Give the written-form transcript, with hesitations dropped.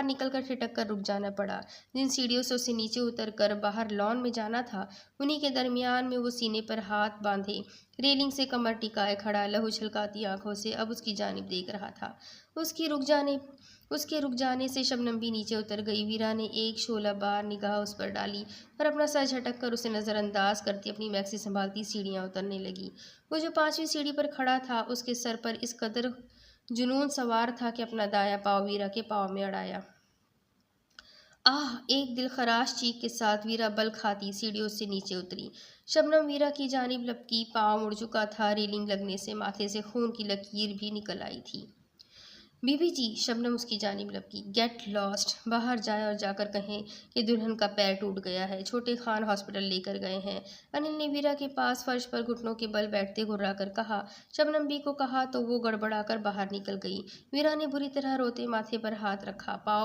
बाहर निकलकर ठिठक कर रुक जाना पड़ा। जिन सीढ़ियों से उसे नीचे उतरकर बाहर लॉन में जाना था, उन्हीं के दरमियान में वो सीने पर हाथ बांधे रेलिंग से कमर टिकाए खड़ा लहू छलकाती आंखों से अब उसकी जानिब देख रहा था। उसके रुक जाने से शबनम भी नीचे उतर गई। वीरा ने एक शोला बार निगाह उस पर डाली और अपना सर झटक कर उसे नज़रअंदाज करती अपनी मैक्सी संभालती सीढ़ियां उतरने लगी। वो जो 5वीं सीढ़ी पर खड़ा था, उसके सर पर इस कदर जुनून सवार था कि अपना दायां पाँव वीरा के पाँव में अड़ाया। आह! एक दिलखराश चीख के साथ वीरा बल खाती सीढ़ियों से नीचे उतरी। शबनम वीरा की जानिब लपकी, पाँव मुड़ चुका था। रेलिंग लगने से माथे से खून की लकीर भी निकल आई थी। बीबी जी, शबनम उसकी जानिब लपकी। गेट लॉस्ट, बाहर जाए और जाकर कहें कि दुल्हन का पैर टूट गया है, छोटे खान हॉस्पिटल लेकर गए हैं। अनिल ने वीरा के पास फर्श पर घुटनों के बल बैठते घुर्राकर कहा। शबनम बी को कहा तो वो गड़बड़ाकर बाहर निकल गई। वीरा ने बुरी तरह रोते माथे पर हाथ रखा, पाँव